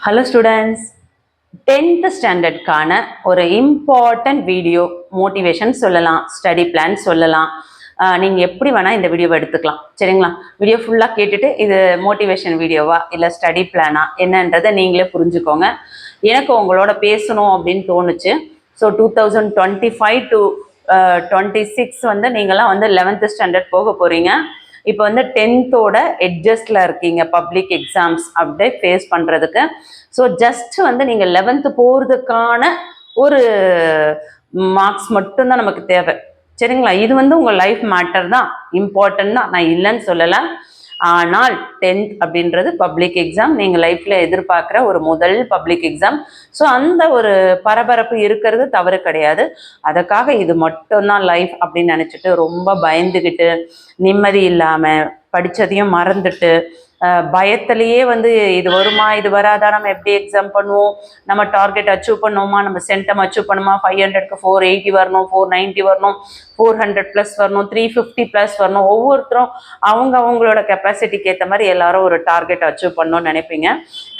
Hello students, 10th ஸ்டாண்டர்டுக்கான ஒரு important video, motivation சொல்லலாம், study plan சொல்லலாம். நீங்கள் எப்படி வேணால் இந்த வீடியோவை எடுத்துக்கலாம். சரிங்களா? வீடியோ ஃபுல்லாக கேட்டுட்டு இது மோட்டிவேஷன் வீடியோவா இல்லை ஸ்டடி பிளானா என்னன்றதை நீங்களே புரிஞ்சுக்கோங்க. எனக்கு உங்களோட பேசணும் அப்படின்னு தோணுச்சு. ஸோ 2025 to 26 வந்து நீங்களாம் வந்து 11th ஸ்டாண்டர்ட் போக போகிறீங்க. இப்போ வந்து 10th எட்ஜஸ்டில் இருக்கீங்க, பப்ளிக் எக்ஸாம்ஸ் அப்படியே ஃபேஸ் பண்ணுறதுக்கு. ஸோ ஜஸ்ட் வந்து நீங்கள் 11th போகிறதுக்கான ஒரு மார்க்ஸ் மட்டும்தான் நமக்கு தேவை. சரிங்களா? இது வந்து உங்கள் லைஃப் மேட்டர் தான், இம்பார்ட்டன்ட் தான், நான் இல்லைன்னு சொல்லலை. ஆனால் 10th அப்படின்றது பப்ளிக் எக்ஸாம், நீங்கள் லைஃப்பில் எதிர்பார்க்குற ஒரு முதல் பப்ளிக் எக்ஸாம். ஸோ அந்த ஒரு பரபரப்பு இருக்கிறது தவறு கிடையாது. அதுக்காக இது மட்டும்தான் லைஃப் அப்படின்னு நினச்சிட்டு ரொம்ப பயந்துக்கிட்டு நிம்மதி இல்லாமல் படித்ததையும் மறந்துட்டு பயத்திலேயே வந்து இது வருமா இது வராதா, நம்ம எப்படி எக்ஸாம் பண்ணுவோம், நம்ம டார்கெட் அச்சீவ் பண்ணுவோமா, நம்ம சென்டம் அச்சீவ் பண்ணுமா, 500க்கு 480 வரணும், 490 வரணும், 400+ வரணும், 350+ வரணும். ஒவ்வொருத்தரும் அவங்களோட கெப்பாசிட்டிக்கு ஏற்ற மாதிரி எல்லாரும் ஒரு டார்கெட் அச்சீவ் பண்ணணும்னு நினைப்பீங்க.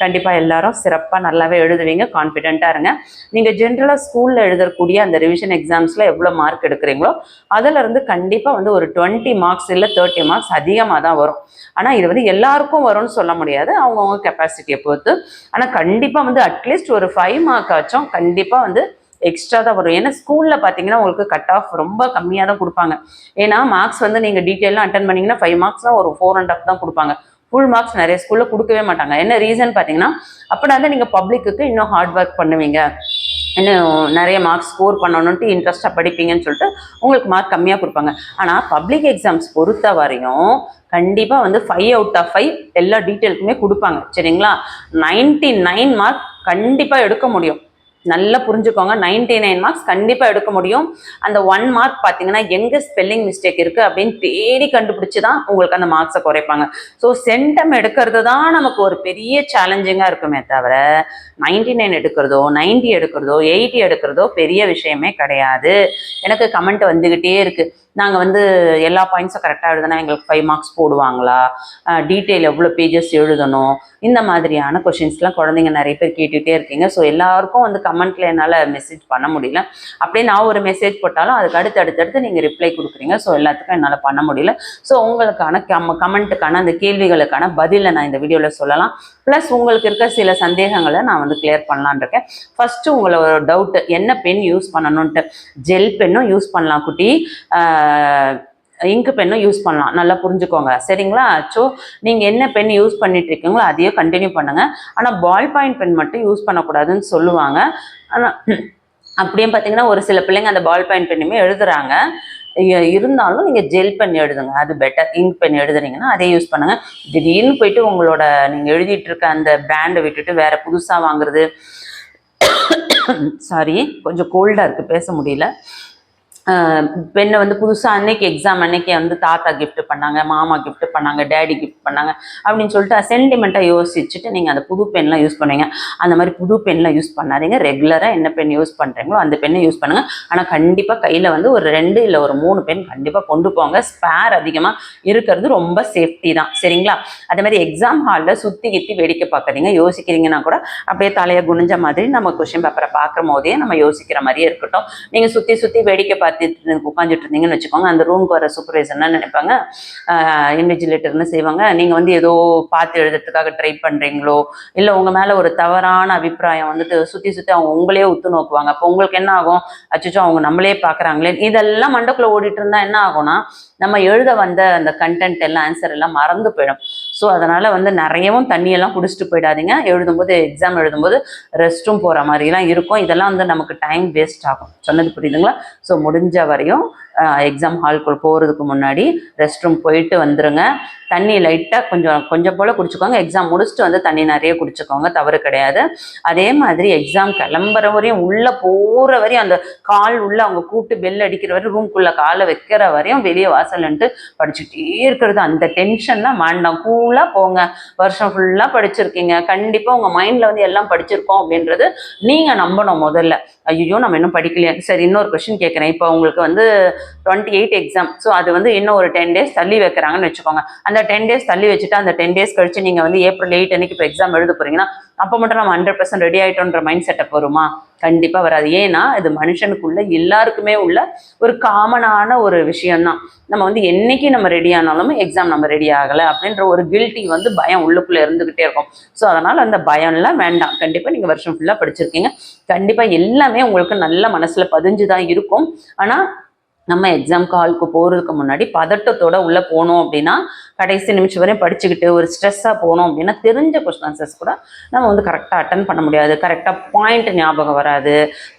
கண்டிப்பாக எல்லாரும் சிறப்பாக நல்லாவே எழுதுவீங்க, கான்ஃபிடென்ட்டாக இருங்க. நீங்கள் ஜென்ரலாக ஸ்கூலில் எழுதக்கூடிய அந்த ரிவிஷன் எக்ஸாம்ஸில் எவ்வளோ மார்க் எடுக்கிறீங்களோ அதிலிருந்து கண்டிப்பாக வந்து ஒரு 20 மார்க்ஸ் இல்லை 30 மார்க்ஸ் அதிகமாக தான் வரும். ஆனால் இது வந்து எல்லாருக்கும் வரும்னு சொல்ல முடியாது, அவங்கவுங்க கெப்பாசிட்டியை பொறுத்து. ஆனால் கண்டிப்பாக வந்து அட்லீஸ்ட் ஒரு 5 மார்க் ஆச்சும் கண்டிப்பாக வந்து எக்ஸ்ட்ரா தான் வரும். ஏன்னா ஸ்கூலில் பார்த்தீங்கன்னா உங்களுக்கு கட் ஆஃப் ரொம்ப கம்மியாக தான் கொடுப்பாங்க. ஏன்னா மார்க்ஸ் வந்து நீங்கள் டீட்டெயிலாக அட்டன் பண்ணிங்கன்னா 5 மார்க்ஸ் தான் ஒரு 4.5 தான் கொடுப்பாங்க. ஃபுல் மார்க்ஸ் நிறைய ஸ்கூலில் கொடுக்கவே மாட்டாங்க. என்ன ரீசன் பார்த்தீங்கன்னா, அப்படின்னா தான் நீங்கள் பப்ளிக்கு இன்னும் ஹார்ட் ஒர்க் பண்ணுவீங்க, இன்னும் நிறைய மார்க்ஸ் ஸ்கோர் பண்ணணுன்ட்டு இன்ட்ரெஸ்ட்டாக படிப்பீங்கன்னு சொல்லிட்டு உங்களுக்கு மார்க் கம்மியாக கொடுப்பாங்க. ஆனால் பப்ளிக் எக்ஸாம்ஸ் பொறுத்த வரையும் கண்டிப்பாக வந்து 5 out of 5 எல்லா டீட்டெயிலுக்குமே கொடுப்பாங்க. சரிங்களா? 99 மார்க் கண்டிப்பாக எடுக்க முடியும். நல்லா புரிஞ்சுக்கோங்க, 99 மார்க்ஸ் கண்டிப்பாக எடுக்க முடியும். அந்த 1 மார்க் பார்த்தீங்கன்னா எங்கே ஸ்பெல்லிங் மிஸ்டேக் இருக்குது அப்படின்னு தேடி கண்டுபிடிச்சி தான் உங்களுக்கு அந்த மார்க்ஸை குறைப்பாங்க. ஸோ சென்டம் எடுக்கிறது தான் நமக்கு ஒரு பெரிய சேலஞ்சிங்காக இருக்குமே தவிர 99 எடுக்கிறதோ 90 எடுக்கிறதோ 80 எடுக்கிறதோ பெரிய விஷயமே கிடையாது. எனக்கு கமெண்ட் வந்துக்கிட்டே இருக்குது, நாங்கள் வந்து எல்லா பாயிண்ட்ஸும் கரெக்டாக எழுதுனா எங்களுக்கு 5 மார்க்ஸ் போடுவாங்களா, டீட்டெயில் எவ்வளோ பேஜஸ் எழுதணும், இந்த மாதிரியான கொஷின்ஸ்லாம் குழந்தைங்க நிறைய பேர் கேட்டுகிட்டே இருக்கீங்க. ஸோ எல்லாருக்கும் வந்து கமெண்ட்டில் என்னால் மெசேஜ் பண்ண முடியல. அப்படியே நான் ஒரு மெசேஜ் போட்டாலும் அதுக்கு அடுத்தடுத்து நீங்கள் ரிப்ளை கொடுக்குறீங்க. ஸோ எல்லாத்துக்கும் என்னால் பண்ண முடியல. ஸோ உங்களுக்கான கமெண்ட்டுக்கான அந்த கேள்விகளுக்கான பதிலை நான் இந்த வீடியோவில் சொல்லலாம். ப்ளஸ் உங்களுக்கு இருக்க சில சந்தேகங்களை நான் வந்து கிளியர் பண்ணலான் இருக்கேன். ஃபஸ்ட்டு உங்களோட டவுட்டு, என்ன பென் யூஸ் பண்ணணுன்ட்டு. ஜெல் பென்னும் யூஸ் பண்ணலாம் குட்டி, இங்கு பென்னும் யூஸ் பண்ணலாம், நல்லா புரிஞ்சுக்கோங்க. சரிங்களா? ஸோ நீங்கள் என்ன பென் யூஸ் பண்ணிட்டு இருக்கீங்களோ அதையே கண்டினியூ பண்ணுங்கள். ஆனால் பால் பாயிண்ட் பென் மட்டும் யூஸ் பண்ணக்கூடாதுன்னு சொல்லுவாங்க. ஆனால் அப்படியே பார்த்தீங்கன்னா ஒரு சில பிள்ளைங்க அந்த பால் பாயிண்ட் பெண்ணுமே எழுதுறாங்க. இருந்தாலும் நீங்கள் ஜெல் பென் எழுதுங்க, அது பெட்டர். இங்க் பென் எழுதுறீங்கன்னா அதே யூஸ் பண்ணுங்கள். திடீர்னு போயிட்டு உங்களோட நீங்கள் எழுதிட்டு இருக்க அந்த பிராண்டை விட்டுட்டு வேற புதுசாக வாங்குறது, சாரி கொஞ்சம் கோல்டாக இருக்குது பேச முடியல. பெண்ணை வந்து புதுசாக அன்னைக்கு எக்ஸாம் அன்னைக்கு வந்து தாத்தா கிஃப்ட் பண்ணாங்க, மாமா கிஃப்ட் பண்ணாங்க, டேடி கிஃப்ட் பண்ணாங்க அப்படின்னு சொல்லிட்டு சென்டிமெண்ட்டாக யோசிச்சுட்டு நீங்கள் அந்த புது பென்லாம் யூஸ் பண்ணுவீங்க. அந்த மாதிரி புது பென்லாம் யூஸ் பண்ணாதீங்க. ரெகுலராக என்ன பென் யூஸ் பண்ணுறீங்களோ அந்த பெண்ணை யூஸ் பண்ணுங்கள். ஆனால் கண்டிப்பாக கையில் வந்து ஒரு 2 இல்லை ஒரு 3 பென் கண்டிப்பாக கொண்டு போங்க. ஸ்பேர் அதிகமாக இருக்கிறது ரொம்ப சேஃப்டி தான். சரிங்களா? அதே மாதிரி எக்ஸாம் ஹாலில் சுற்றி கித்தி வேடிக்கை பார்க்குறீங்க, யோசிக்கிறீங்கன்னா கூட அப்படியே தலையை குனிஞ்ச மாதிரி நம்ம கொஷின் பேப்பரை பார்க்குற போதே நம்ம யோசிக்கிற மாதிரியே இருக்கட்டும். நீங்கள் சுற்றி வேடிக்கை பார்த்து உட்காந்துட்டு இருந்தீங்கன்னு வச்சுக்கோங்க, அந்த ரூமுக்கு வர சூப்பர்வைசர் என்ன நினைப்பாங்க, இன்விஜிலேட்டர்னு செய்வாங்க, நீங்கள் வந்து ஏதோ பார்த்து எழுதுறதுக்காக ட்ரை பண்ணுறீங்களோ, இல்லை உங்கள் மேலே ஒரு தவறான அபிப்பிராயம் வந்துட்டு சுற்றி அவங்க உங்களே உத்து நோக்குவாங்க. அப்போ உங்களுக்கு என்ன ஆகும், அச்சோ அவங்க நம்மளே பார்க்குறாங்களே, இதெல்லாம் மண்டக்குள்ளே ஓடிட்டு இருந்தால் என்ன ஆகும்னா நம்ம எழுத வந்த அந்த கண்டென்ட் எல்லாம் ஆன்சர் எல்லாம் மறந்து போயிடும். ஸோ அதனால் வந்து நிறையவும் தண்ணியெல்லாம் குடிச்சிட்டு போயிடாதீங்க. எழுதும்போது எக்ஸாம் எழுதும்போது ரெஸ்ட் ரூம் போகிற மாதிரிலாம் இருக்கும். இதெல்லாம் வந்து நமக்கு டைம் வேஸ்ட் ஆகும். சொன்னது புரியுதுங்களா? ஸோ முடிஞ்ச வரையும் எக்ஸாம் ஹால்குள்ளே போகிறதுக்கு முன்னாடி ரெஸ்ட் ரூம் போயிட்டு வந்துடுங்க. தண்ணி லைட்டாக கொஞ்சம் போல் குடிச்சுக்கோங்க. எக்ஸாம் முடிச்சுட்டு வந்து தண்ணி நிறைய குடிச்சுக்கோங்க, தவறு கிடையாது. அதே மாதிரி எக்ஸாம் கிளம்புற வரையும் உள்ளே போகிற வரையும் அந்த கால் உள்ளே அவங்க கூப்பிட்டு பெல் அடிக்கிற வரையும் ரூம்குள்ளே காலை வைக்கிற வரையும் வெளியே வாசல்ன்ட்டு படிச்சுட்டே இருக்கிறது. அந்த டென்ஷன்லாம் வேண்டாம், கூலாக போங்க. வருஷம் ஃபுல்லாக படிச்சிருக்கீங்க, கண்டிப்பாக உங்கள் மைண்டில் வந்து எல்லாம் படிச்சிருக்கோம் அப்படின்றது நீங்கள் நம்பணும். முதல்ல ஐயோ நம்ம இன்னும் படிக்கலையா, சரி இன்னொரு கொஸ்டின் கேட்குறேன். இப்போ உங்களுக்கு வந்து 28 எக்ஸாம். ஸோ அது வந்து இன்னும் ஒரு 10 days தள்ளி வைக்கிறாங்கன்னு வச்சுக்கோங்க. அந்த 10 days தள்ளி வச்சுட்டு அந்த 10 days கழிச்சு நீங்கள் வந்து April 8 அன்னைக்கு இப்போ எக்ஸாம் எழுத போறீங்கன்னா அப்போ மட்டும் நம்ம 100% ரெடி ஆகிட்டோன்ற மைண்ட் செட்டப் வருமா? கண்டிப்பாக வராது. ஏன்னா இது மனுஷனுக்குள்ள எல்லாருக்குமே உள்ள ஒரு காமனான ஒரு விஷயம்தான். நம்ம வந்து என்னைக்கு நம்ம ரெடி ஆனாலும் எக்ஸாம் நம்ம ரெடி ஆகலை அப்படின்ற ஒரு கில்ட்டி வந்து பயம் உள்ளுக்குள்ளே இருந்துக்கிட்டே இருக்கும். ஸோ அதனால் அந்த பயம்லாம் வேண்டாம். கண்டிப்பாக நீங்கள் வருஷம் ஃபுல்லாக படிச்சிருக்கீங்க. கண்டிப்பாக எல்லாமே உங்களுக்கு நல்ல மனசில் பதிஞ்சு தான் இருக்கும். ஆனால் நம்ம எக்ஸாம் காலுக்கு போகிறதுக்கு முன்னாடி பதட்டத்தோடு உள்ளே போனோம் அப்படின்னா கடைசி நிமிஷம் வரையும் படிச்சுக்கிட்டு ஒரு ஸ்ட்ரெஸ்ஸாக போனோம் அப்படின்னா தெரிஞ்ச கொஸ்டின் ஆன்சர்ஸ் கூட நம்ம வந்து கரெக்டாக அட்டன் பண்ண முடியாது, கரெக்டாக பாயிண்ட் ஞாபகம் வராது,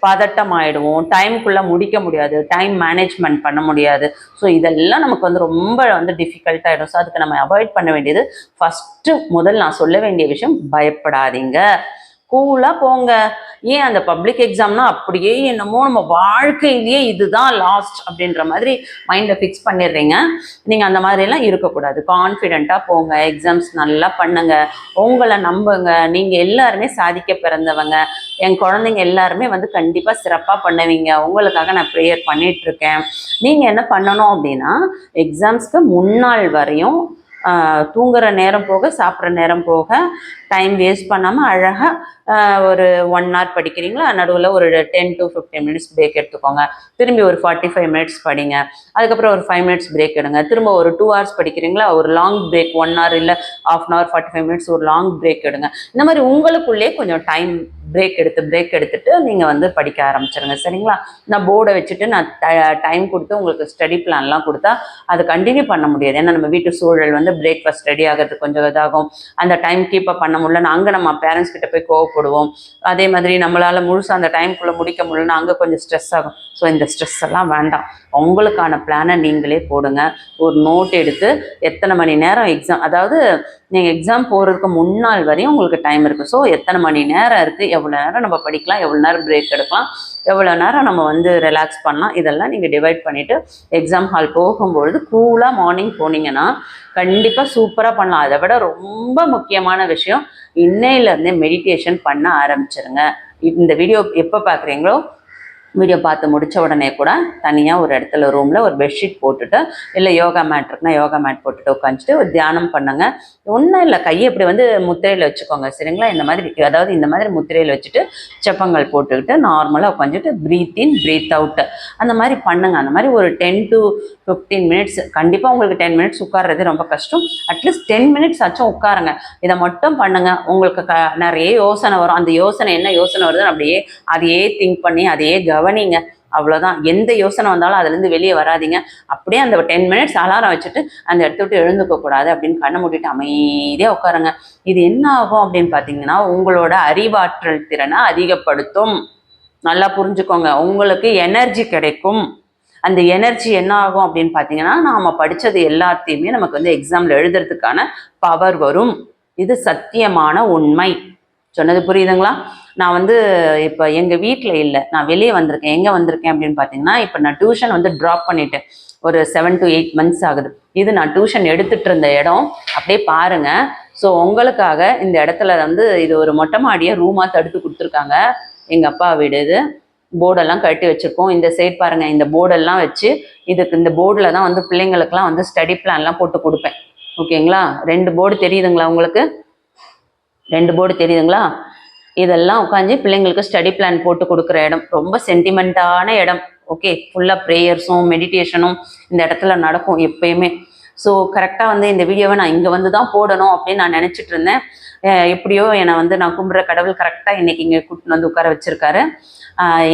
பதட்டம் ஆகிடுவோம், டைமுக்குள்ளே முடிக்க முடியாது, டைம் மேனேஜ்மெண்ட் பண்ண முடியாது. ஸோ இதெல்லாம் நமக்கு வந்து ரொம்ப வந்து டிஃபிகல்ட்டாகிடும். ஸோ அதுக்கு நம்ம அவாய்ட் பண்ண வேண்டியது முதல் நான் சொல்ல வேண்டிய விஷயம், பயப்படாதீங்க, கூலாக போங்க. ஏன் அந்த பப்ளிக் எக்ஸாம்னா அப்படியே என்னமோ நம்ம வாழ்க்கையிலேயே இதுதான் லாஸ்ட் அப்படின்ற மாதிரி மைண்டை ஃபிக்ஸ் பண்ணிடுறீங்க. நீங்கள் அந்த மாதிரிலாம் இருக்கக்கூடாது. கான்ஃபிடெண்ட்டாக போங்க, எக்ஸாம்ஸ் நல்லா பண்ணுங்க, உங்களை நம்புங்க. நீங்கள் எல்லாருமே சாதிக்க பிறந்தவங்க. என் குழந்தைங்க எல்லாருமே வந்து கண்டிப்பாக சிறப்பாக பண்ணுவீங்க. உங்களுக்காக நான் ப்ரேயர் பண்ணிகிட்ருக்கேன். நீங்கள் என்ன பண்ணணும் அப்படின்னா எக்ஸாம்ஸ்க்கு முன்னாள் வரையும் தூங்குற நேரம் போக சாப்பிட்ற நேரம் போக டைம் வேஸ்ட் பண்ணாமல் அழகாக ஒரு 1 hour படிக்கிறீங்களா, நடுவில் ஒரு 10 to 15 minutes பிரேக் எடுத்துக்கோங்க. திரும்பி ஒரு 45 minutes படிங்க. அதுக்கப்புறம் ஒரு 5 minutes பிரேக் எடுங்க. திரும்ப ஒரு 2 hours படிக்கிறீங்களா, ஒரு லாங் பிரேக் 1 hour இல்லை 1/2 hour 45 minutes ஒரு லாங் பிரேக் எடுங்க. இந்த மாதிரி உங்களுக்குள்ளே கொஞ்சம் டைம் பிரேக் எடுத்துட்டு நீங்கள் வந்து படிக்க ஆரம்பிச்சிருங்க. சரிங்களா? நான் போர்டை வச்சுட்டு நான் டைம் கொடுத்து உங்களுக்கு ஸ்டடி பிளான்லாம் கொடுத்தா அது கண்டினியூ பண்ண முடியாது. ஏன்னா நம்ம வீட்டு சூழல் வந்து பிரேக்ஃபாஸ்ட் ரெடி ஆகிறதுக்கு கொஞ்சம் இதாகும். அந்த டைம் கீப் அப் பண்ண முடியலன்னு அங்கே நம்ம பேரண்ட்ஸ் கிட்ட போய் கோவப்படுவோம். அதே மாதிரி நம்மளால் முழுசாக அந்த டைம்குள்ளே முடிக்க முடியலன்னா அங்கே கொஞ்சம் ஸ்ட்ரெஸ் ஆகும். ஸோ இந்த ஸ்ட்ரெஸ் எல்லாம் வேண்டாம். உங்களுக்கான பிளானை நீங்களே போடுங்க. ஒரு நோட் எடுத்து எத்தனை மணி நேரம் எக்ஸாம், அதாவது நீங்கள் எக்ஸாம் போகிறதுக்கு முன்னாள் வரையும் உங்களுக்கு டைம் இருக்குது. ஸோ எத்தனை மணி நேரம் இருக்குது, எவ்வளோ நேரம் நம்ம படிக்கலாம், எவ்வளோ நேரம் பிரேக் எடுக்கலாம், எவ்வளோ நேரம் நம்ம வந்து ரிலாக்ஸ் பண்ணலாம், இதெல்லாம் நீங்கள் டிவைட் பண்ணிவிட்டு எக்ஸாம் ஹால் போகும்பொழுது கூலாக மார்னிங் போனீங்கன்னா கண்டிப்பாக சூப்பராக பண்ணலாம். அதை விட ரொம்ப முக்கியமான விஷயம், இன்னையிலேருந்தே மெடிடேஷன் பண்ண ஆரம்பிச்சிருங்க. இந்த வீடியோ எப்போ பார்க்குறீங்களோ வீடியோ பார்த்து முடித்த உடனே கூட தனியாக ஒரு இடத்துல ரூமில் ஒரு பெட்ஷீட் போட்டுட்டு இல்லை யோகா மேட் இருக்குன்னா யோகா மேட் போட்டுட்டு உட்காந்துட்டு ஒரு தியானம் பண்ணுங்கள். ஒன்றும் இல்லை, கையை இப்படி வந்து முத்திரையில் வச்சுக்கோங்க. சரிங்களா? இந்த மாதிரி, அதாவது இந்த மாதிரி முத்திரையில் வச்சுட்டு செப்பங்கள் போட்டுக்கிட்டு நார்மலாக உட்காந்துட்டு ப்ரீத் இன் ப்ரீத் அவுட் அந்த மாதிரி பண்ணுங்கள். அந்த மாதிரி ஒரு 10 to 15 minutes. கண்டிப்பாக உங்களுக்கு 10 minutes உட்கார்றது ரொம்ப கஷ்டம். அட்லீஸ்ட் 10 minutes ஆச்சும் உட்காருங்க. இதை மட்டும் பண்ணுங்கள். உங்களுக்கு நிறைய யோசனை வரும். அந்த யோசனை என்ன யோசனை வருதுன்னு அப்படியே அதையே திங்க் பண்ணி அதையே கவனிங்க. அவ்வளோதான். எந்த யோசனை வந்தாலும் அதுலேருந்து வெளியே வராதிங்க. அப்படியே அந்த 10 minutes அலாரம் வச்சுட்டு அந்த இடத்த விட்டு எழுந்துக்கக்கூடாது அப்படின்னு கண்ணை மூடிட்டு அமைதியாக உட்காருங்க. இது என்ன ஆகும் அப்படின்னு பார்த்தீங்கன்னா உங்களோட அறிவாற்றல் திறனை அதிகப்படுத்தும். நல்லா புரிஞ்சுக்கோங்க. உங்களுக்கு எனர்ஜி கிடைக்கும். அந்த எனர்ஜி என்ன ஆகும் அப்படின்னு பார்த்தீங்கன்னா நாம் படித்தது எல்லாத்தையுமே நமக்கு வந்து எக்ஸாமில் எழுதுறதுக்கான பவர் வரும். இது சத்தியமான உண்மை. சொன்னது புரியுதுங்களா? நான் வந்து இப்போ எங்கள் வீட்டில் இல்லை, நான் வெளியே வந்திருக்கேன். எங்கே வந்திருக்கேன் அப்படின்னு பார்த்தீங்கன்னா இப்போ நான் டியூஷன் வந்து ட்ராப் பண்ணிட்டேன். ஒரு 7 to 8 months ஆகுது. இது நான் டியூஷன் எடுத்துகிட்டு இருந்த இடம். அப்படியே பாருங்கள். ஸோ உங்களுக்காக இந்த இடத்துல வந்து இது ஒரு மொட்டை மாடியை ரூமாக தடுத்து கொடுத்துருக்காங்க. எங்கள் அப்பா வீடு. இது போர்டெல்லாம் கட்டி வச்சுருக்கோம். இந்த சைட் பாருங்கள், இந்த போர்டெல்லாம் வச்சு இந்த போர்டில் தான் வந்து பிள்ளைங்களுக்கெல்லாம் வந்து ஸ்டடி பிளான்லாம் போட்டு கொடுப்பேன். ஓகேங்களா? 2 போர்டு தெரியுதுங்களா உங்களுக்கு? 2 போர்டு தெரியுதுங்களா? இதெல்லாம் உட்காந்து பிள்ளைங்களுக்கு ஸ்டடி பிளான் போட்டு கொடுக்குற இடம். ரொம்ப சென்டிமெண்ட்டான இடம். ஓகே, ஃபுல்லாக ப்ரேயர்ஸும் மெடிடேஷனும் இந்த இடத்துல நடக்கும் எப்பயுமே. ஸோ கரெக்டாக வந்து இந்த வீடியோவை நான் இங்கே வந்து தான் போடணும் அப்படின்னு நான் நினச்சிட்டு இருந்தேன். எப்படியோ என்னை வந்து நான் கும்பிட்ற கடவுள் கரெக்டாக இன்றைக்கி இங்கே கூட்டின்னு வந்து உட்கார வச்சுருக்காரு.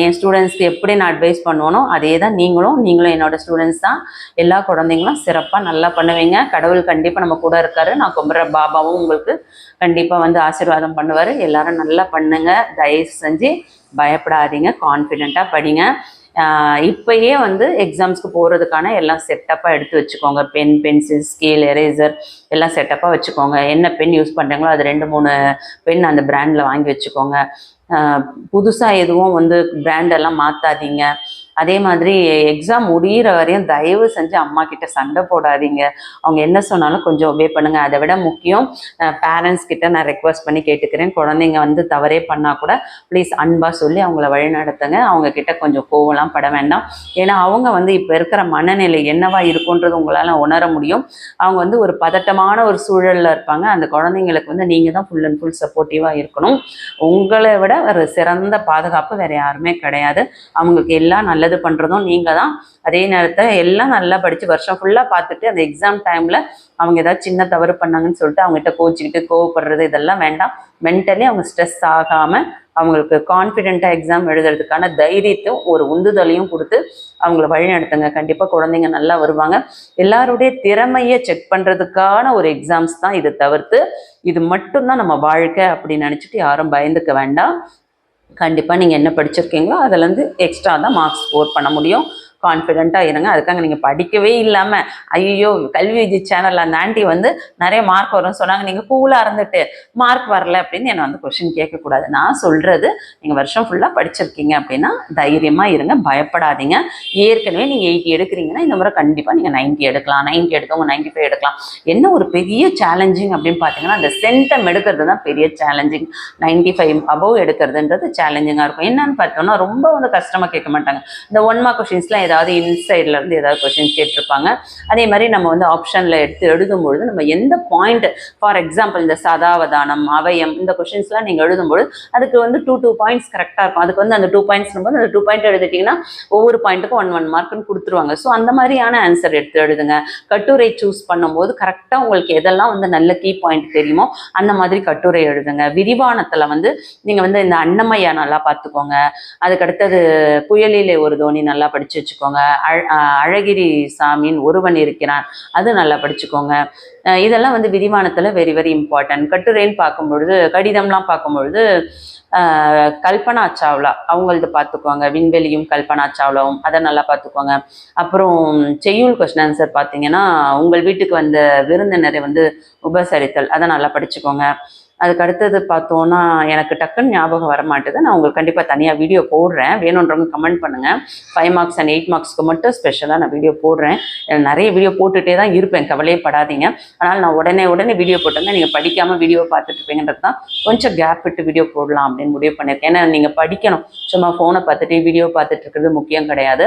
என் ஸ்டூடெண்ட்ஸ்க்கு எப்படி நான் அட்வைஸ் பண்ணுவேனோ அதே தான் நீங்களும் என்னோட ஸ்டூடெண்ட்ஸ் தான். எல்லா குழந்தைங்களும் சிறப்பாக நல்லா பண்ணுவீங்க. கடவுள் கண்டிப்பாக நம்ம கூட இருக்காரு. நான் கும்பிட்ற பாபாவும் உங்களுக்கு கண்டிப்பாக வந்து ஆசீர்வாதம் பண்ணுவார். எல்லாரும் நல்லா பண்ணுங்க. தயவு செஞ்சு பயப்படாதீங்க, கான்ஃபிடெண்ட்டாக படிங்க. இப்போயே வந்து எக்ஸாம்ஸ்க்கு போகிறதுக்கான எல்லாம் செட்டப்பாக எடுத்து வச்சுக்கோங்க. பென், பென்சில், ஸ்கேல், எரேசர் எல்லாம் செட்டப்பாக வச்சுக்கோங்க. என்ன பென் யூஸ் பண்ணுறீங்களோ அது 2-3 பென் அந்த பிராண்டில் வாங்கி வச்சுக்கோங்க. புதுசாக எதுவும் வந்து பிராண்டெல்லாம் மாற்றாதீங்க. அதே மாதிரி எக்ஸாம் முடிகிற வரையும் தயவு செஞ்சு அம்மா கிட்ட சண்டை போடாதீங்க. அவங்க என்ன சொன்னாலும் கொஞ்சம் ஒபே பண்ணுங்க. அதை விட முக்கியம், பேரண்ட்ஸ் கிட்ட நான் ரெக்வஸ்ட் பண்ணி கேட்டுக்கிறேன், குழந்தைங்க வந்து தவறே பண்ணால் கூட ப்ளீஸ் அன்பாக சொல்லி அவங்கள வழி நடத்துங்க. அவங்க கிட்ட கொஞ்சம் கோவம்லாம் பட வேண்டாம். ஏன்னா அவங்க வந்து இப்போ இருக்கிற மனநிலை என்னவா இருக்குன்றது உங்களால் உணர முடியும். அவங்க வந்து ஒரு பதட்டமான ஒரு சூழலில் இருப்பாங்க. அந்த குழந்தைங்களுக்கு வந்து நீங்கள் தான் ஃபுல் அண்ட் ஃபுல் சப்போர்ட்டிவாக இருக்கணும். உங்களை விட ஒரு சிறந்த பாதுகாப்பு வேறு யாருமே கிடையாது. அவங்களுக்கு எல்லாம் நல்லது பண்ணுறதும் நீங்கள் தான். அதே நேரத்தில் எல்லாம் நல்லா படித்து வருஷம் ஃபுல்லாக பார்த்துட்டு அந்த எக்ஸாம் டைமில் அவங்க ஏதாவது சின்ன தவறு பண்ணாங்கன்னு சொல்லிட்டு அவங்ககிட்ட கோச்சிக்கிட்டு கோவப்படுறது இதெல்லாம் வேண்டாம். மென்டலி அவங்க ஸ்ட்ரெஸ் ஆகாமல் அவங்களுக்கு கான்ஃபிடென்ட்டாக எக்ஸாம் எழுதுறதுக்கான தைரியத்தையும் ஒரு உந்துதலையும் கொடுத்து அவங்கள வழி நடத்துங்க. கண்டிப்பாக குழந்தைங்க நல்லா வருவாங்க. எல்லாருடைய திறமையை செக் பண்ணுறதுக்கான ஒரு எக்ஸாம்ஸ் தான் இது. தவிர்த்து இது மட்டும்தான் நம்ம வாழ்க்கை அப்படின்னு நினச்சிட்டு யாரும் பயந்துக்க வேண்டாம். கண்டிப்பாக நீங்கள் என்ன படிச்சிருக்கீங்களோ அதிலேருந்து எக்ஸ்ட்ரா தான் மார்க்ஸ் ஸ்கோர் பண்ண முடியும். கான்ஃபிடென்ட்டாக இருங்க. அதுக்காக நீங்கள் படிக்கவே இல்லாமல் ஐயோ கல்வி விஜி சேனலில் அந்த ஆண்டி வந்து நிறைய மார்க் வரும்னு சொன்னாங்க, நீங்கள் கூலாக இருந்துட்டு மார்க் வரல அப்படின்னு என்னை வந்து கொஷின் கேட்கக்கூடாது. நான் சொல்கிறது, நீங்கள் வருஷம் ஃபுல்லாக படிச்சிருக்கீங்க அப்படின்னா தைரியமாக இருங்க, பயப்படாதீங்க. ஏற்கனவே நீங்கள் 80 எடுக்கிறீங்கன்னா இந்த முறை கண்டிப்பாக நீங்கள் 90 எடுக்கலாம், 90 எடுக்கவங்க 95 எடுக்கலாம். என்ன ஒரு பெரிய சேலஞ்சிங் அப்படின்னு பார்த்தீங்கன்னா அந்த சென்டம் எடுக்கிறது தான் பெரிய சேலஞ்சிங். 95 அபவ் எடுக்கிறதுன்றது சேலஞ்சிங்காக இருக்கும். என்னன்னு பார்த்தோம்னா ரொம்ப வந்து கஷ்டமாக கேட்க மாட்டாங்க. இந்த 1 மார்க் கொஷின்ஸ்லாம் ஏதாவது இன்சைட்லேருந்து ஏதாவது கொஷின்ஸ் கேட்டிருப்பாங்க. அதே மாதிரி நம்ம வந்து ஆப்ஷனில் எடுத்து எழுதும்பொழுது நம்ம எந்த பாயிண்ட், ஃபார் எக்ஸாம்பிள் இந்த சதாவதானம் அவயம் இந்த கொஷின்ஸ்லாம் நீங்கள் எழுதும்போது அதுக்கு வந்து 2 பாயிண்ட்ஸ் கரெக்டாக இருக்கும். அதுக்கு வந்து அந்த 2 பாயிண்ட்ஸ் போது அந்த 2 பாயிண்ட் எழுதிட்டிங்கன்னா ஒவ்வொரு பாயிண்ட்டுக்கும் 1 மார்க்குன்னு கொடுத்துருவாங்க. ஸோ அந்த மாதிரியான ஆன்சர் எடுத்து எழுதுங்க. கட்டுரை சூஸ் பண்ணும்போது கரெக்டாக உங்களுக்கு எதெல்லாம் வந்து நல்ல கீ பாயிண்ட் தெரியுமோ அந்த மாதிரி கட்டுரை எழுதுங்க. விரிவானத்தில் வந்து நீங்கள் வந்து இந்த அன்னமையா நல்லா பார்த்துக்கோங்க. அதுக்கடுத்தது புயலிலே ஒரு தோனி நல்லா படித்து வச்சுக்கோங்க. அழகிரி சாமியின் ஒருவன் இருக்கிறான் அது நல்லா படிச்சுக்கோங்க. இதெல்லாம் வந்து விரிவானத்தில் வெரி வெரி இம்பார்ட்டன்ட். கட்டுரைன்னு பார்க்கும்பொழுது கடிதம்லாம் பார்க்கும்பொழுது கல்பனா சாவ்லா அவங்களது பார்த்துக்கோங்க. விண்வெளியும் கல்பனா சாவ்லாவும் அதை நல்லா பார்த்துக்கோங்க. அப்புறம் செய்யுள் கொஸ்டின் ஆன்சர் பார்த்தீங்கன்னா உங்கள் வீட்டுக்கு வந்த விருந்தினரை வந்து உபசரித்தல் அதை நல்லா படிச்சுக்கோங்க. அதுக்கு அடுத்தது பார்த்தோன்னா எனக்கு டக்குன்னு ஞாபகம் வர மாட்டேது. நான் உங்களுக்கு கண்டிப்பாக தனியாக வீடியோ போடுறேன், வேணுன்றவங்க கமெண்ட் பண்ணுங்கள். 5 மார்க்ஸ் அண்ட் 8 மார்க்ஸ்க்கு மட்டும் ஸ்பெஷலாக நான் வீடியோ போடுறேன். நிறைய வீடியோ போட்டுகிட்டே தான் இருப்பேன், கவலையே படாதீங்க. ஆனால் நான் உடனே வீடியோ போட்டேங்க. நீங்கள் படிக்காமல் வீடியோ பார்த்துட்டு இருப்பீங்கன்றது தான் கொஞ்சம் கேப் விட்டு வீடியோ போடலாம் அப்படின்னு முடிவு பண்ணியிருக்கேன். ஏன்னா நீங்கள் படிக்கணும், சும்மா ஃபோனை பார்த்துட்டு வீடியோ பார்த்துட்டு இருக்கிறது முக்கியம் கிடையாது.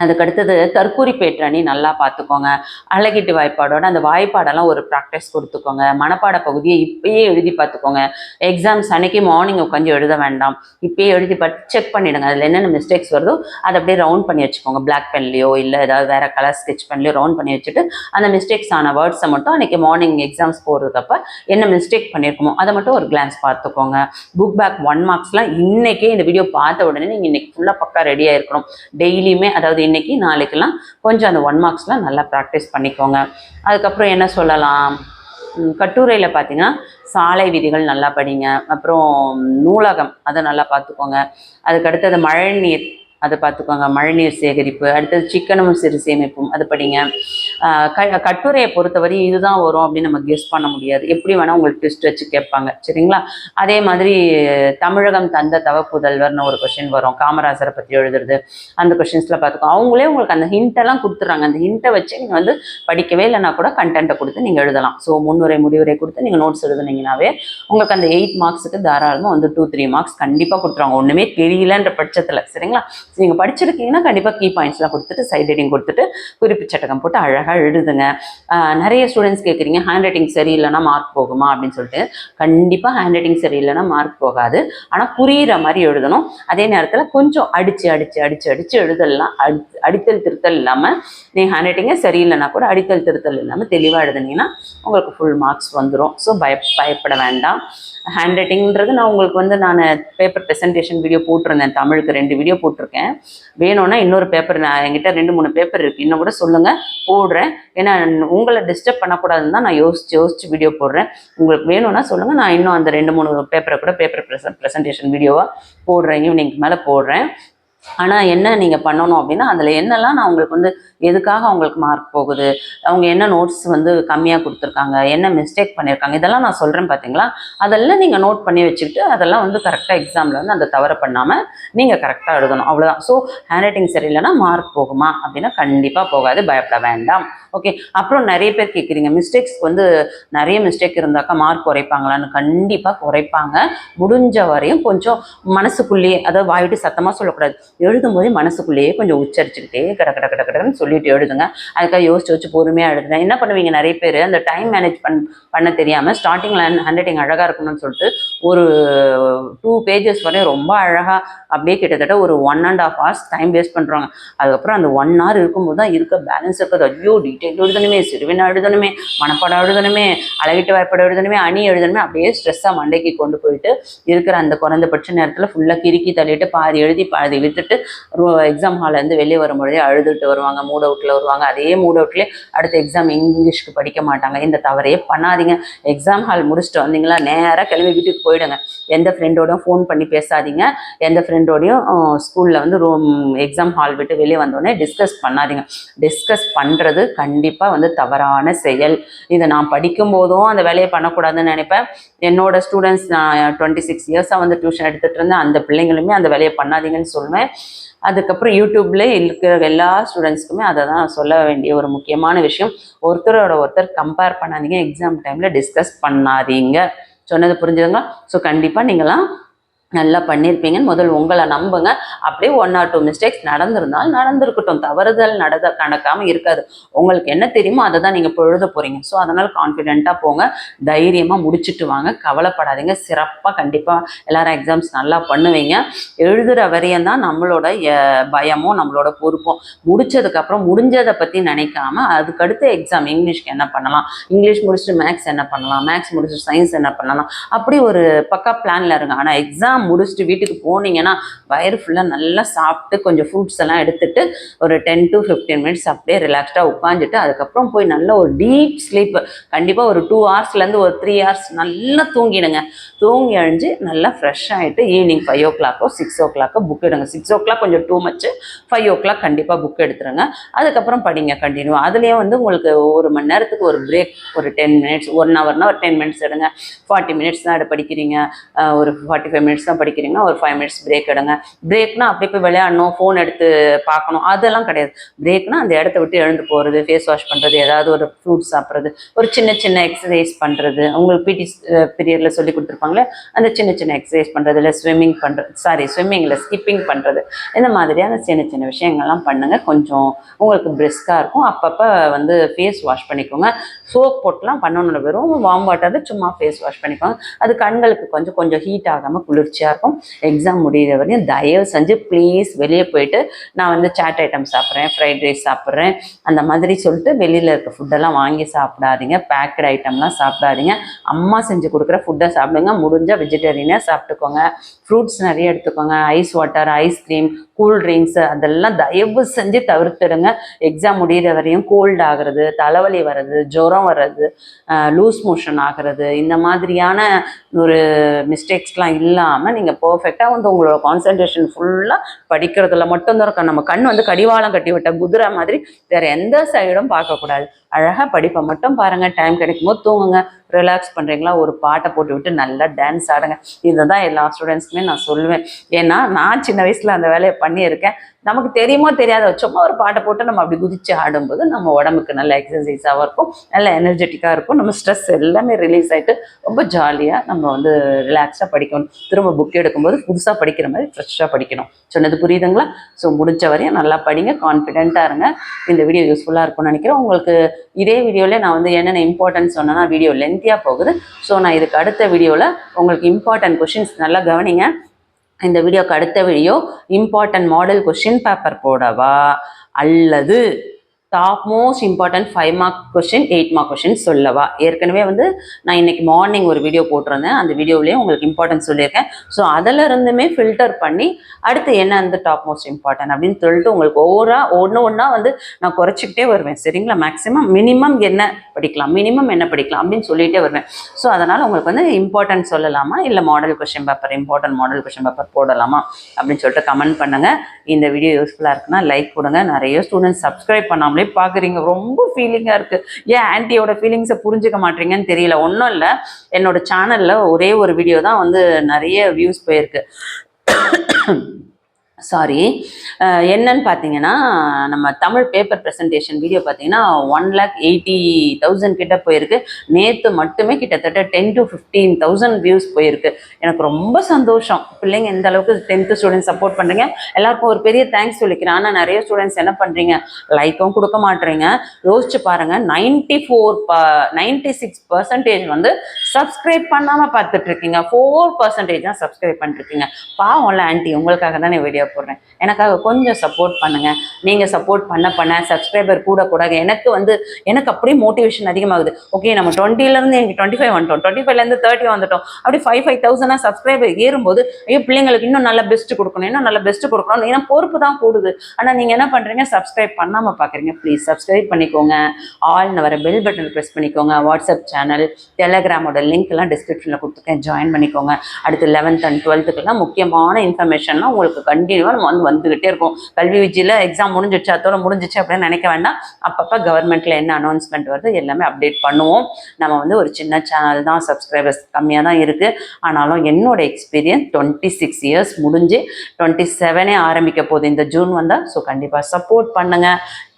அதுக்கடுத்தது தற்கூரி பேற்றணி நல்லா பார்த்துக்கோங்க. அழகிட்டு வாய்ப்பாடோட அந்த வாய்ப்பாடெல்லாம் ஒரு ப்ராக்டிஸ் கொடுத்துக்கோங்க. மனப்பாட பகுதியை இப்பயே எழுதி பார்த்துக்கோங்க. எக்ஸாம்ஸ் அன்னைக்கு மார்னிங் உட்காந்து எழுத வேண்டாம், இப்பயே எழுதி பார்த்து செக் பண்ணிவிடுங்க. அதில் என்னென்ன மிஸ்டேக்ஸ் வருதோ அதை அப்படியே ரவுண்ட் பண்ணி வச்சுக்கோங்க. பிளாக் பென்லையோ இல்லை ஏதாவது வேறு கலர் ஸ்கெட்ச் பென்லையோ ரவுண்ட் பண்ணி வச்சுட்டு அந்த மிஸ்டேக்ஸ் ஆன வேர்ட்ஸை மட்டும் அன்றைக்கி மார்னிங் எக்ஸாம்ஸ் போகிறதுக்கப்ப என்ன மிஸ்டேக் பண்ணியிருக்கோமோ அதை மட்டும் ஒரு கிளான்ஸ் பார்த்துக்கோங்க. புக் பேக் 1 மார்க்ஸ்லாம் இன்றைக்கே இந்த வீடியோ பார்த்த உடனே நீங்கள் இன்றைக்கி ஃபுல்லாக பக்கா ரெடியாக இருக்கணும். டெய்லியுமே அதாவது இன்னைக்கு நாளைக்கெல்லாம் கொஞ்சம் அந்த 1 மார்க்ஸ்லாம் நல்லா ப்ராக்டிஸ் பண்ணிக்கோங்க. அதுக்கப்புறம் என்ன சொல்லலாம், கட்டுரையில் பார்த்தீங்கன்னா சாலை விதிகள் நல்லா படிங்க. அப்புறம் நூலகம் அதை நல்லா பார்த்துக்கோங்க. அதுக்கடுத்தது மழைநீர் அதை பார்த்துக்கோங்க, மழைநீர் சேகரிப்பு. அடுத்தது சிக்கனமும் சிறு சேமிப்பும் அது படிங்க. கட்டுரையை பொறுத்தவரை இதுதான் வரும் அப்படின்னு நம்ம கெஸ் பண்ண முடியாது, எப்படி வேணால் உங்களுக்கு ட்விஸ்ட் வச்சு கேட்பாங்க, சரிங்களா? அதே மாதிரி தமிழகம் தந்த தவப்புதல்வர்னு ஒரு கொஷின் வரும், காமராஜரை பற்றி எழுதுறது. அந்த கொஷின்ஸில் பார்த்துக்கோங்க. அவங்களே உங்களுக்கு அந்த ஹிண்டெல்லாம் கொடுத்துட்றாங்க. அந்த ஹிண்ட்டை வச்சு நீங்கள் வந்து படிக்கவே இல்லைனா கூட கண்டென்ட்டை கொடுத்து நீங்கள் எழுதலாம். ஸோ முன்னுரை முடிவுரை கொடுத்து நீங்கள் நோட்ஸ் எழுதுனீங்கன்னாவே உங்களுக்கு அந்த 8 மார்க்ஸுக்கு தாராளமாக வந்து 2-3 மார்க்ஸ் கண்டிப்பாக கொடுத்துருவாங்க, ஒன்றுமே தெரியலன்ற பட்சத்தில், சரிங்களா? நீங்கள் படிச்சிருக்கீங்கன்னா கண்டிப்பாக கீ பாயிண்ட்ஸ்லாம் கொடுத்துட்டு சைட் ரைட்டிங் கொடுத்துட்டு குறிப்பு சட்டகம் போட்டு அழகாக எழுதுங்க. நிறைய ஸ்டூடெண்ட்ஸ் கேட்குறீங்க ஹேண்ட் ரைட்டிங் சரியில்லைன்னா மார்க் போகுமா அப்படின்னு சொல்லிட்டு. கண்டிப்பாக ஹேண்ட் ரைட்டிங் சரியில்லைன்னா மார்க் போகாது, ஆனால் புரிகிற மாதிரி எழுதணும். அதே நேரத்தில் கொஞ்சம் அடித்து எழுதலாம். அடித்தல் திருத்தல் இல்லாமல், நீங்கள் ஹேண்ட் ரைட்டிங்கே சரியில்லைன்னா கூட அடித்தல் திருத்தல் இல்லாமல் தெளிவாக எழுதுனீங்கன்னா உங்களுக்கு ஃபுல் மார்க்ஸ் வந்துடும். ஸோ பயப்பட வேண்டாம். ஹேண்ட் ரைட்டிங்கிறது நான் உங்களுக்கு வந்து நான் பேப்பர் ப்ரெசன்டேஷன் வீடியோ போட்டிருந்தேன், தமிழுக்கு 2 வீடியோ போட்டிருக்கேன். வேணும்னா இன்னொரு பேப்பர் நான் என்கிட்ட 2-3 பேப்பர் இருக்குது, இன்னும் கூட சொல்லுங்கள் போடுறேன். ஏன்னா உங்களை டிஸ்டர்ப் பண்ணக்கூடாதுன்னு தான் நான் யோசிச்சு வீடியோ போடுறேன். உங்களுக்கு வேணும்னா சொல்லுங்கள், நான் இன்னும் அந்த 2-3 பேப்பரை கூட பேப்பர் ப்ரெசன்டேஷன் வீடியோவாக போடுறேன், ஈவினிங்க்கு மேலே போடுறேன். ஆனால் என்ன நீங்கள் பண்ணணும் அப்படின்னா அதில் என்னெல்லாம் நான் உங்களுக்கு வந்து எதுக்காக அவங்களுக்கு மார்க் போகுது, அவங்க என்ன நோட்ஸ் வந்து கம்மியாக கொடுத்துருக்காங்க, என்ன மிஸ்டேக் பண்ணியிருக்காங்க, இதெல்லாம் நான் சொல்கிறேன் பார்த்தீங்களா. அதெல்லாம் நீங்கள் நோட் பண்ணி வச்சுக்கிட்டு அதெல்லாம் வந்து கரெக்டாக எக்ஸாமில் வந்து அந்த தவறை பண்ணாமல் நீங்கள் கரெக்டாக எழுதணும், அவ்வளோதான். ஸோ ஹேண்ட் ரைட்டிங் சரியில்லைன்னா மார்க் போகுமா அப்படின்னா கண்டிப்பாக போகாது, பயப்பட வேண்டாம். ஓகே. அப்புறம் நிறைய பேர் கேட்குறீங்க, மிஸ்டேக்ஸ் வந்து நிறைய மிஸ்டேக் இருந்தாக்கா மார்க் குறைப்பாங்களான்னு. கண்டிப்பாக குறைப்பாங்க. முடிஞ்ச வரையும் கொஞ்சம் மனசுக்குள்ளேயே, அதாவது வாய்விட்டு சத்தமாக சொல்லக்கூடாது, எழுதும்போதே மனசுக்குள்ளேயே கொஞ்சம் உச்சரிச்சுக்கிட்டே கடன்னு சொல்லிட்டு எழுதுங்க. அதுக்காக யோசிச்சு பொறுமையாக எழுதுங்க. என்ன பண்ணுவீங்க, நிறைய பேர் அந்த டைம் மேனேஜ் பண்ண தெரியாமல் ஸ்டார்டிங்கில் ஹேண்ட் ரைட்டிங் அழகாக இருக்கணும்னு சொல்லிட்டு ஒரு 2 pages வரையும் ரொம்ப அழகாக அப்படியே கிட்டத்தட்ட ஒரு 1.5 hours டைம் வேஸ்ட் பண்ணுறாங்க. அதுக்கப்புறம் அந்த 1 hour இருக்கும்போது தான் இருக்க பேலன்ஸ் இருக்குது. ஐயோ டீட்டெயில் எழுதணுமே, சிறுவினா எழுதணுமே, மனப்பாடம் எழுதணுமே, அழகிட்டு வாய்ப்பாடு எழுதணுமே, அணி எழுதணுமே, அப்படியே ஸ்ட்ரெஸ்ஸாக மண்டைக்கு கொண்டு போயிட்டு இருக்கிற அந்த குறைந்தபட்ச நேரத்தில் ஃபுல்லாக கிறுக்கி தள்ளிட்டு பாதி எழுதி பாதி விட்டுட்டு எக்ஸாம் ஹால்லேருந்து வெளியே வரும்பொழுதே அழுதுட்டு வருவாங்க, மூட் அவுட்டில் வருவாங்க. அதே மூட் அவுட்லேயே அடுத்த எக்ஸாம் இங்கிலீஷ்க்கு படிக்க மாட்டாங்க. இந்த தவறையே பண்ணாதீங்க. எக்ஸாம் ஹால் முடிச்சுட்டு வந்தீங்களா நேராக கிளம்பி வீட்டுக்கு போயிடுங்க. எந்த ஃப்ரெண்டோடையும் ஃபோன் பண்ணி பேசாதீங்க, எந்த ஃப்ரெண்டோடையும் ஸ்கூலில் வந்து எக்ஸாம் ஹால் விட்டு வெளியே வந்தோடனே டிஸ்கஸ் பண்ணாதீங்க. டிஸ்கஸ் பண்ணுறது கண்டிப்பாக வந்து தவறான செயல். இதை நான் படிக்கும் போதும் அந்த வேலையை பண்ணக்கூடாதுன்னு நினைப்பேன். என்னோட ஸ்டூடெண்ட்ஸ், நான் 26 years வந்து டியூஷன் எடுத்துகிட்டு இருந்தேன், அந்த பிள்ளைங்களுமே அந்த வேலையை பண்ணாதீங்கன்னு சொல்லுவேன். அதுக்கப்புறம் யூடியூப்ல இருக்கிற எல்லா ஸ்டூடெண்ட்ஸ்க்குமே அதை தான் சொல்ல வேண்டிய ஒரு முக்கியமான விஷயம். ஒருத்தரோட ஒருத்தர் கம்பேர் பண்ணாதீங்க, எக்ஸாம் டைமில் டிஸ்கஸ் பண்ணாதீங்க. சொன்னது புரிஞ்சுதுங்களா? ஸோ கண்டிப்பாக நீங்களாம் நல்லா பண்ணியிருப்பீங்கன்னு முதல்ல உங்களை நம்புங்க. அப்படியே 1 or 2 மிஸ்டேக்ஸ் நடந்திருந்தால் நடந்திருக்கட்டும், தவறுதல் நடக்காமல் இருக்காது. உங்களுக்கு என்ன தெரியுமோ அதை தான் நீங்கள் எழுத போகிறீங்க. ஸோ அதனால் கான்ஃபிடென்ட்டாக போங்க, தைரியமாக முடிச்சுட்டு வாங்க, கவலைப்படாதீங்க. சிறப்பாக கண்டிப்பாக எல்லாரும் எக்ஸாம்ஸ் நல்லா பண்ணுவீங்க. எழுதுகிற வரையும் தான் நம்மளோட பயமும் நம்மளோட பொறுப்பும். முடிச்சதுக்கப்புறம் முடிஞ்சதை பற்றி நினைக்காம அதுக்கடுத்து எக்ஸாம் இங்கிலீஷ்க்கு என்ன பண்ணலாம், இங்கிலீஷ் முடிச்சுட்டு மேக்ஸ் என்ன பண்ணலாம், மேக்ஸ் முடிச்சுட்டு சயின்ஸ் என்ன பண்ணலாம், அப்படி ஒரு பக்கா பிளானில் இருங்க. ஆனால் எக்ஸாம் முடிச்சுட்டு வீட்டுக்கு போனீங்கன்னா வயிறு ஃபுல்லாக நல்லா சாப்பிட்டு கொஞ்சம் ஃப்ரூட்ஸ் எல்லாம் எடுத்துட்டு ஒரு 10 to 15 minutes அப்படியே ரிலாக்ஸ்டாக உட்காந்துட்டு அதுக்கப்புறம் போய் நல்ல ஒரு டீப் ஸ்லீப், கண்டிப்பாக ஒரு 2 hours ஒரு 3 hours நல்லா தூங்கிடுங்க. தூங்கி அழிஞ்சு நல்லா ஃப்ரெஷ் ஆகிட்டு ஈவினிங் 5 o'clock 6 o'clock புக் எடுங்க. 6 o'clock கொஞ்சம் டூ மச்சு, 5 o'clock கண்டிப்பாக புக் எடுத்துருங்க. அதுக்கப்புறம் படிங்க கண்டினியூ. அதுலேயே வந்து உங்களுக்கு 1 மணி நேரத்துக்கு ஒரு பிரேக், ஒரு 10 minutes, 1 hourனா ஒரு 10 minutes எடுங்க. 40 minutes தான் படிக்கிறீங்க, ஒரு 45 minutes தான் படிக்கிறீங்கன்னா ஒரு 5 minutes பிரேக் எடுங்க. பிரேக்னா அப்படி போய் விளையாடணும், ஃபோன் எடுத்து பார்க்கணும், அதெல்லாம் கிடையாது. பிரேக்னா அந்த இடத்த விட்டு எழுந்து போகிறது, ஃபேஸ் வாஷ் பண்ணுறது, ஏதாவது ஒரு ஃப்ரூட்ஸ் சாப்பிட்றது, ஒரு சின்ன சின்ன எக்ஸசைஸ் பண்ணுறது, உங்களுக்கு பிடி பீரியடில் சொல்லி கொடுத்துருப்பாங்களே அந்த சின்ன சின்ன எக்ஸசைஸ் பண்ணுறது, இல்லை ஸ்விம்மிங்கில் ஸ்கிப்பிங் பண்ணுறது, இந்த மாதிரியான சின்ன சின்ன விஷயங்கள்லாம் பண்ணுங்கள். கொஞ்சம் உங்களுக்கு பிரிஸ்காக இருக்கும். அப்பப்போ வந்து ஃபேஸ் வாஷ் பண்ணிக்கோங்க. சோப் போட்டுலாம் பண்ணணும், வெறும் வார்ம் வாட்டரில் சும்மா ஃபேஸ் வாஷ் பண்ணிக்கோங்க. அது கண்களுக்கு கொஞ்சம் ஹீட் ஆகாமல் குளிர்ச்சியாக இருக்கும். எக்ஸாம் முடிகிற வரையும் தயவு செஞ்சு ப்ளீஸ் வெளியே போயிட்டு நான் வந்து சாட் ஐட்டம் சாப்பிட்றேன், ஃப்ரைட் ரைஸ் சாப்பிட்றேன், அந்த மாதிரி சொல்லிட்டு வெளியில் இருக்க ஃபுட்டெல்லாம் வாங்கி சாப்பிடாதீங்க. பேக்கட் ஐட்டம்லாம் சாப்பிடாதீங்க. அம்மா செஞ்சு கொடுக்குற ஃபுட்டை சாப்பிடுங்க. முடிஞ்சால் வெஜிடேரியனாக சாப்பிட்டுக்கோங்க. ஃப்ரூட்ஸ் நிறைய எடுத்துக்கோங்க. ஐஸ் வாட்டர், ஐஸ்கிரீம், கூல்ட்ரிங்க்ஸ் அதெல்லாம் தயவு செஞ்சு தவிர்த்துடுங்க. எக்ஸாம் முடிகிற வரையும் கோல்டு ஆகிறது, தலைவலி வர்றது, ஜுரம் வர்றது, லூஸ் மோஷன் ஆகிறது, இந்த மாதிரியான ஒரு மிஸ்டேக்ஸ்லாம் இல்லாமல் நீங்கள் பர்ஃபெக்டாக வந்து உங்களோட கான்சன்ட்ரேஷன் ஃபுல்லாக படிக்கிறதுல மட்டும்தான் இருக்கும். நம்ம கண் வந்து கடிவாளம் கட்டி விட்ட குதிரை மாதிரி வேறு எந்த சைடும் பார்க்கக்கூடாது. அழகாக படிப்பை மட்டும் பாருங்கள். டைம் கிடைக்கும் போது தூங்குங்க. ரிலாக்ஸ் பண்ணுறீங்களா, ஒரு பாட்டை போட்டு விட்டு நல்லா டான்ஸ் ஆடுங்க. இதை தான் எல்லா ஸ்டூடெண்ட்ஸ்க்குமே நான் சொல்லுவேன். ஏன்னா நான் சின்ன வயசில் அந்த வேலையை பண்ணியிருக்கேன். நமக்கு தெரியுமோ தெரியாத சும்மா ஒரு பாட்டை போட்டு நம்ம அப்படி குதிச்சு ஆடும்போது நம்ம உடம்புக்கு நல்ல எக்ஸசைஸாகவும் இருக்கும், நல்ல எனர்ஜெட்டிக்காக இருக்கும். நம்ம ஸ்ட்ரெஸ் எல்லாமே ரிலீஸ் ஆகிட்டு ரொம்ப ஜாலியாக நம்ம வந்து ரிலாக்ஸாக படிக்கணும். திரும்ப புக் எடுக்கும்போது புதுசாக படிக்கிற மாதிரி ஃப்ரெஷ்ஷாக படிக்கணும். சொன்னது புரியுதுங்களா? ஸோ முடிஞ்ச வரையும் நல்லா படிங்க, கான்ஃபிடென்ட்டாக இருங்க. இந்த வீடியோ யூஸ்ஃபுல்லாக இருக்கும்னு நினைக்கிறேன். உங்களுக்கு இதே வீடியோவில் நான் வந்து என்னென்ன இம்பார்ட்டன்ஸ் சொன்னேன்னா வீடியோ லென்த்தியாக போகுது. ஸோ நான் இதுக்கு அடுத்த வீடியோவில் உங்களுக்கு இம்பார்ட்டன்ட் கொஷின்ஸ் நல்லா கவனிங்க. இந்த வீடியோக்கு அடுத்த video important model question paper போடவா அல்லது top most important 5 mark question 8 mark question சொல்லவா. ஏற்கனவே வந்து நான் இன்னைக்கு மார்னிங் ஒரு வீடியோ போட்டிருந்தேன், அந்த வீடியோவிலேயே உங்களுக்கு இம்பார்ட்டன்ஸ் சொல்லியிருக்கேன். ஸோ அதில் இருந்துமே ஃபில்டர் பண்ணி அடுத்து என்ன வந்து டாப் மோஸ்ட் இம்பார்ட்டன்ட் அப்படின்னு சொல்லிட்டு உங்களுக்கு ஒவ்வொன்றா வந்து நான் குறைச்சிக்கிட்டே வருவேன். சரிங்களா, மேக்ஸிமம் மினிமம் என்ன படிக்கலாம், மினிமம் என்ன படிக்கலாம் அப்படின்னு சொல்லிகிட்டே வருவேன். ஸோ அதனால் உங்களுக்கு வந்து இம்பார்ட்டன்ட் சொல்லலாமா இல்லை model question paper, important model question paper போடலாமா அப்படின்னு சொல்லிட்டு கமெண்ட் பண்ணுங்கள். இந்த வீடியோ யூஸ்ஃபுல்லாக இருக்குன்னா லைக் கொடுங்க. நிறைய ஸ்டூடெண்ட்ஸ் சப்ஸ்கிரைப் பண்ணாமலே பார்க்குறீங்க, ரொம்ப ஃபீலிங்காக இருக்குது. ஏன் ஆன்ட்டியோட ஃபீலிங்ஸை புரிஞ்சுக்க மாட்டீங்கன்னு தெரியல. ஒன்றும் இல்லை, என்னோட சேனலில் ஒரே ஒரு வீடியோ தான் வந்து நிறைய வியூஸ் போயிருக்கு. சாரி, என்னன்னு பார்த்தீங்கன்னா நம்ம தமிழ் பேப்பர் ப்ரெசன்டேஷன் வீடியோ பார்த்தீங்கன்னா 1,80,000 கிட்ட போயிருக்கு. நேற்று மட்டுமே கிட்டத்தட்ட 10 to 15,000 வியூஸ் போயிருக்கு. எனக்கு ரொம்ப சந்தோஷம். பிள்ளைங்க எந்த அளவுக்கு 10th ஸ்டூடெண்ட்ஸ் சப்போர்ட் பண்ணுறீங்க, எல்லாருக்கும் ஒரு பெரிய தேங்க்ஸ் சொல்லிக்கிறேன். ஆனால் நிறைய ஸ்டூடெண்ட்ஸ் என்ன பண்ணுறீங்க, லைக்கும் கொடுக்க மாட்டேறீங்க. யோசிச்சு பாருங்கள், 96% வந்து சப்ஸ்கிரைப் பண்ணாமல் பார்த்துட்டு இருக்கீங்க, 4% தான் சப்ஸ்கிரைப் பண்ணிருக்கீங்க. பாவம்ல ஆன்ட்டி, உங்களுக்காக தானே வீடியோ போடுறேன், எனக்காக கொஞ்சம் சப்போர்ட் பண்ணுங்க. நீங்க சப்போர்ட் பண்ண சப்ஸ்கிரைபர் கூட எனக்கு அப்படியே மோட்டிவேஷன் அதிகமாகுது. ஓகே, நம்ம 20ல இருந்து எனக்கு 25 வந்துட்டோம், 25ல இருந்து 30 வந்துட்டோம், அப்படி 5,000 சப்ஸ்கிரைபர் ஏறும்போது ஐயோ பிள்ளைங்களுக்கு இன்னும் நல்ல பெஸ்ட் கொடுக்கணும், இன்னும் நல்ல பெஸ்ட் கொடுக்கணும், ஏன்னா பொறுப்பு தான் கூடுது. ஆனா நீங்க என்ன பண்றீங்க, சப்ஸ்கிரைப் பண்ணாம பாக்குறீங்க. ப்ளீஸ் சப்ஸ்கிரைப் பண்ணிக்கோங்க. ஆல்னு வர பெல் பட்டன் ப்ரெஸ் பண்ணிக்கோங்க. வாட்ஸ்அப் சேனல், டெலகிராமோட லிங்க் எல்லாம் டிஸ்கிரிப்ஷன்ல கொடுத்துருக்கேன், ஜாயின் பண்ணிக்கோங்க. அடுத்து 11th and 12th முக்கியமான இன்ஃபர்மேஷன்லாம் உங்களுக்கு கண்டினியூவா நம்ம வந்துகிட்டே இருக்கும். கல்வி விஜயில எக்ஸாம் முடிஞ்சிச்சு, அதோட முடிஞ்சிச்சு அப்படின்னு நினைக்க வேண்டாம். அப்பப்போ கவர்மெண்ட்ல என்ன அனௌன்ஸ்மெண்ட் வருது எல்லாமே அப்டேட் பண்ணுவோம். நம்ம வந்து ஒரு சின்ன சேனல் தான், சப்ஸ்கிரைபர்ஸ் கம்மியாக தான் இருக்கு. ஆனாலும் என்னோட எக்ஸ்பீரியன்ஸ் 26 இயர்ஸ் முடிஞ்சு 27 ஆரம்பிக்க போகுது இந்த ஜூன் வந்தால். ஸோ கண்டிப்பாக சப்போர்ட் பண்ணுங்க,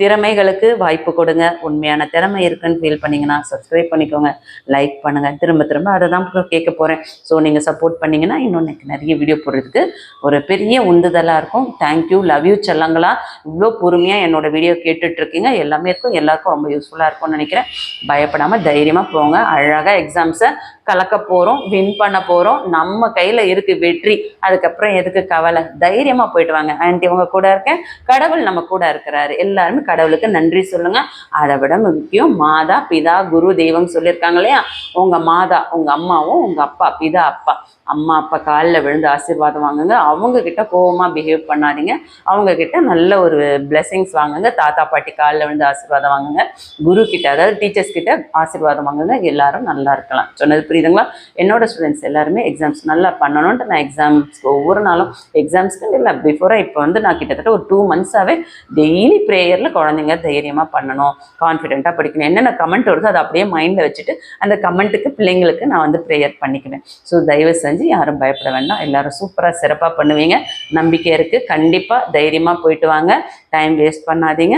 திறமைகளுக்கு வாய்ப்பு கொடுங்க. உண்மையான திறமை இருக்குன்னு ஃபீல் பண்ணீங்கன்னா சப்ஸ்கிரைப் பண்ணிக்கோங்க, லைக் பண்ணுங்க. திரும்ப திரும்ப அதை தான் கேட்க போறேன். ஸோ நீங்க சப்போர்ட் பண்ணீங்கன்னா இன்னும் எனக்கு நிறைய வீடியோ போடுறதுக்கு ஒரு பெரிய உந்துதலாக இருக்கும். தேங்க்யூ, லவ் யூ செல்லங்களா. இவ்வளோ பொறுமையாக என்னோட வீடியோ கேட்டுட்டு இருக்கீங்க. எல்லாமே இருக்கும், எல்லாருக்கும் ரொம்ப யூஸ்ஃபுல்லாக இருக்கும்னு நினைக்கிறேன். பயப்படாமல் தைரியமாக போங்க. அழகாக எக்ஸாம்ஸை கலக்க போகிறோம், வின் பண்ண போகிறோம். நம்ம கையில் இருக்குது வெற்றி. அதுக்கப்புறம் எதுக்கு கவலை, தைரியமாக போயிட்டு வாங்க. ஆன்ட்டி உங்க கூட இருக்கேன், கடவுள் நம்ம கூட இருக்கிறாரு. எல்லாருமே கடவுளுக்கு நன்றி சொல்லுங்க. அதை விட முக்கியம் மாதா பிதா குரு தெய்வம் சொல்லியிருக்காங்க இல்லையா. உங்க மாதா உங்க அம்மாவும் உங்க அப்பா பிதா அப்பா அம்மா அப்பா காலில் விழுந்து ஆசீர்வாதம் வாங்குங்க. அவங்க கிட்ட கோவமா பிஹேவ் பண்ணாதீங்க, அவங்க கிட்ட நல்ல ஒரு பிளெஸிங்ஸ் வாங்குங்க. தாத்தா பாட்டி காலில் விழுந்து ஆசீர்வாதம் வாங்குங்க. குரு கிட்ட, அதாவது டீச்சர்ஸ் கிட்ட ஆசீர்வாதம் வாங்குங்க. எல்லாரும் நல்லா இருக்கலாம். சொன்னது புரியுதுங்களா? என்னோட ஸ்டூடெண்ட்ஸ் எல்லாருமே எக்ஸாம்ஸ் நல்லா பண்ணணும்ட்டு நான் எக்ஸாம்ஸ்க்கு ஒவ்வொரு நாளும் எக்ஸாம்ஸ்க்கு இல்லை பிஃபோராக இப்போ வந்து நான் கிட்டத்தட்ட ஒரு 2 months-ஆவே டெய்லி ப்ரேயரில் குழந்தைங்க தைரியமாக பண்ணணும், கான்ஃபிடென்ட்டாக படிக்கணும். என்னென்ன கமெண்ட் வருதோ அதை அப்படியே மைண்டில் வச்சுட்டு அந்த கமெண்ட்டுக்கு பிள்ளைங்களுக்கு நான் வந்து ப்ரேயர் பண்ணிக்குவேன். ஸோ தயவு செஞ்சு யாரும் பயப்பட வேண்டாம், எல்லாரும் சூப்பராக சிறப்பாக பண்ணுவீங்க. நம்பிக்கை இருக்குது. கண்டிப்பாக தைரியமாக போயிட்டு வாங்க, டைம் வேஸ்ட் பண்ணாதீங்க.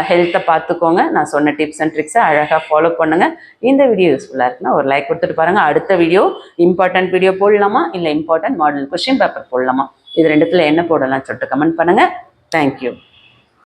ஹெல்த்தை பார்த்துக்கோங்க. நான் சொன்ன டிப்ஸ் அண்ட் ட்ரிக்ஸை அழகாக ஃபாலோ பண்ணுங்கள். இந்த வீடியோ யூஸ்ஃபுல்லாக இருக்குன்னா ஒரு லைக் கொடுத்துட்டு பாருங்கள். அடுத்த வீடியோ இம்பார்ட்டன்ட் வீடியோ போடலாமா இல்லை இம்பார்ட்டன்ட் மாடல் கொஸ்டின் பேப்பர் போடலாமா, இது ரெண்டுத்தில் என்ன போடலாம்னு சொல்லிட்டு கமெண்ட் பண்ணுங்கள். தேங்க்யூ.